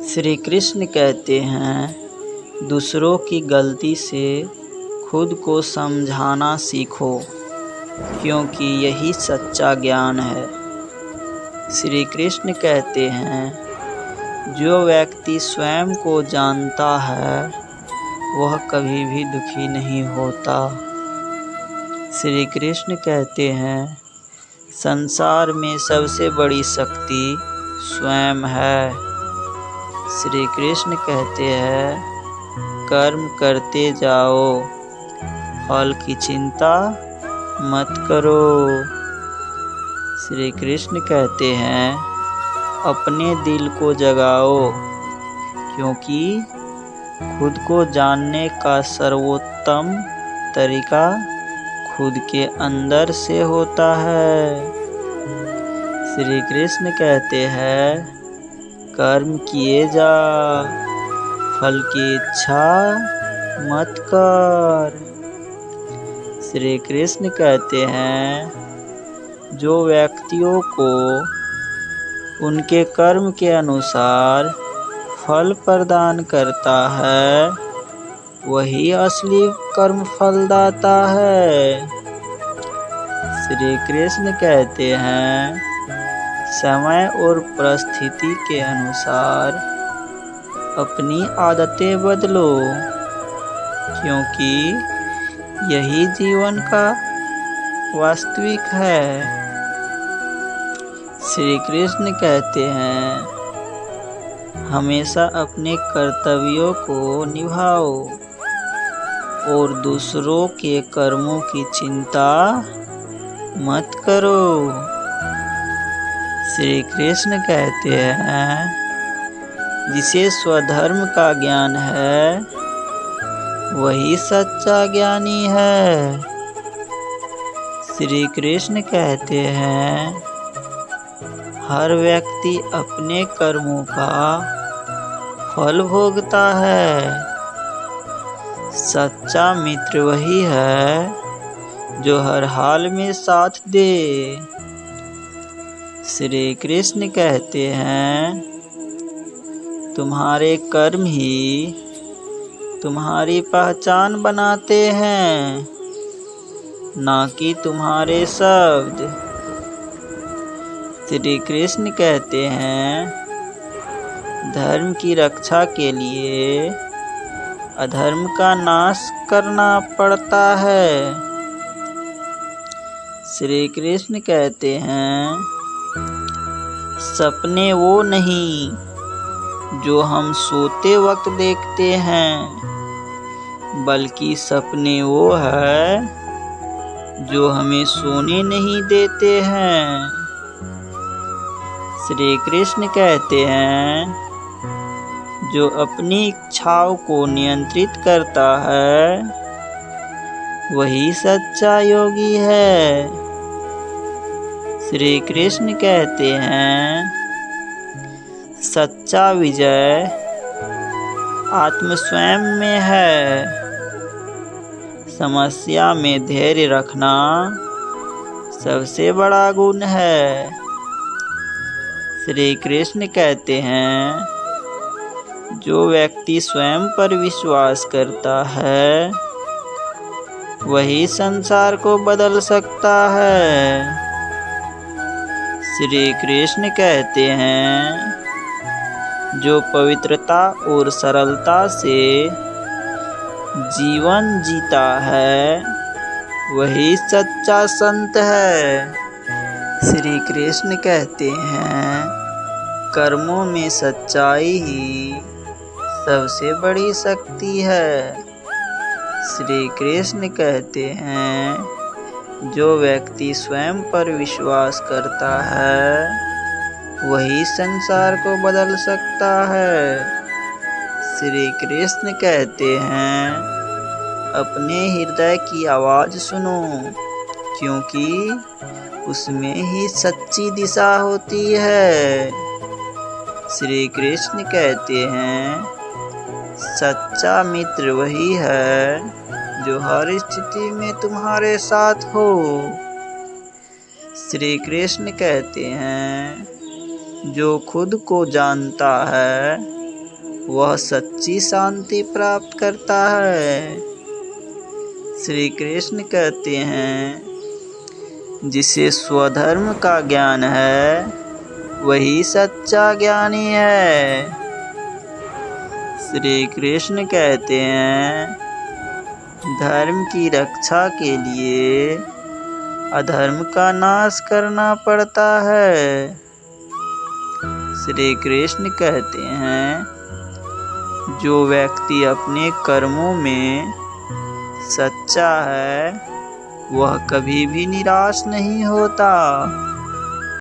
श्री कृष्ण कहते हैं, दूसरों की गलती से खुद को समझाना सीखो, क्योंकि यही सच्चा ज्ञान है। श्री कृष्ण कहते हैं, जो व्यक्ति स्वयं को जानता है वह कभी भी दुखी नहीं होता। श्री कृष्ण कहते हैं, संसार में सबसे बड़ी शक्ति स्वयं है। श्री कृष्ण कहते हैं, कर्म करते जाओ, फल की चिंता मत करो। श्री कृष्ण कहते हैं, अपने दिल को जगाओ, क्योंकि खुद को जानने का सर्वोत्तम तरीका खुद के अंदर से होता है। श्री कृष्ण कहते हैं, कर्म किए जा, फल की इच्छा मत कर। श्री कृष्ण कहते हैं, जो व्यक्तियों को उनके कर्म के अनुसार फल प्रदान करता है वही असली कर्म फलदाता है। श्री कृष्ण कहते हैं, समय और परिस्थिति के अनुसार अपनी आदतें बदलो, क्योंकि यही जीवन का वास्तविक है। श्री कृष्ण कहते हैं, हमेशा अपने कर्तव्यों को निभाओ और दूसरों के कर्मों की चिंता मत करो। श्री कृष्ण कहते हैं, जिसे स्वधर्म का ज्ञान है वही सच्चा ज्ञानी है। श्री कृष्ण कहते हैं, हर व्यक्ति अपने कर्मों का फल भोगता है। सच्चा मित्र वही है जो हर हाल में साथ दे। श्री कृष्ण कहते हैं, तुम्हारे कर्म ही तुम्हारी पहचान बनाते हैं, ना कि तुम्हारे शब्द। श्री कृष्ण कहते हैं, धर्म की रक्षा के लिए अधर्म का नाश करना पड़ता है। श्री कृष्ण कहते हैं, सपने वो नहीं जो हम सोते वक्त देखते हैं, बल्कि सपने वो है जो हमें सोने नहीं देते हैं। श्री कृष्ण कहते हैं, जो अपनी इच्छाओं को नियंत्रित करता है वही सच्चा योगी है। श्री कृष्ण कहते हैं, सच्चा विजय आत्म स्वयं में है। समस्या में धैर्य रखना सबसे बड़ा गुण है। श्री कृष्ण कहते हैं, जो व्यक्ति स्वयं पर विश्वास करता है वही संसार को बदल सकता है। श्री कृष्ण कहते हैं, जो पवित्रता और सरलता से जीवन जीता है वही सच्चा संत है। श्री कृष्ण कहते हैं, कर्मों में सच्चाई ही सबसे बड़ी शक्ति है। श्री कृष्ण कहते हैं, जो व्यक्ति स्वयं पर विश्वास करता है वही संसार को बदल सकता है। श्री कृष्ण कहते हैं, अपने हृदय की आवाज़ सुनो, क्योंकि उसमें ही सच्ची दिशा होती है। श्री कृष्ण कहते हैं, सच्चा मित्र वही है जो हर स्थिति में तुम्हारे साथ हो। श्री कृष्ण कहते हैं, जो खुद को जानता है वह सच्ची शांति प्राप्त करता है। श्री कृष्ण कहते हैं जिसे स्वधर्म का ज्ञान है वही सच्चा ज्ञानी है। श्री कृष्ण कहते हैं धर्म की रक्षा के लिए अधर्म का नाश करना पड़ता है। श्री कृष्ण कहते हैं जो व्यक्ति अपने कर्मों में सच्चा है वह कभी भी निराश नहीं होता।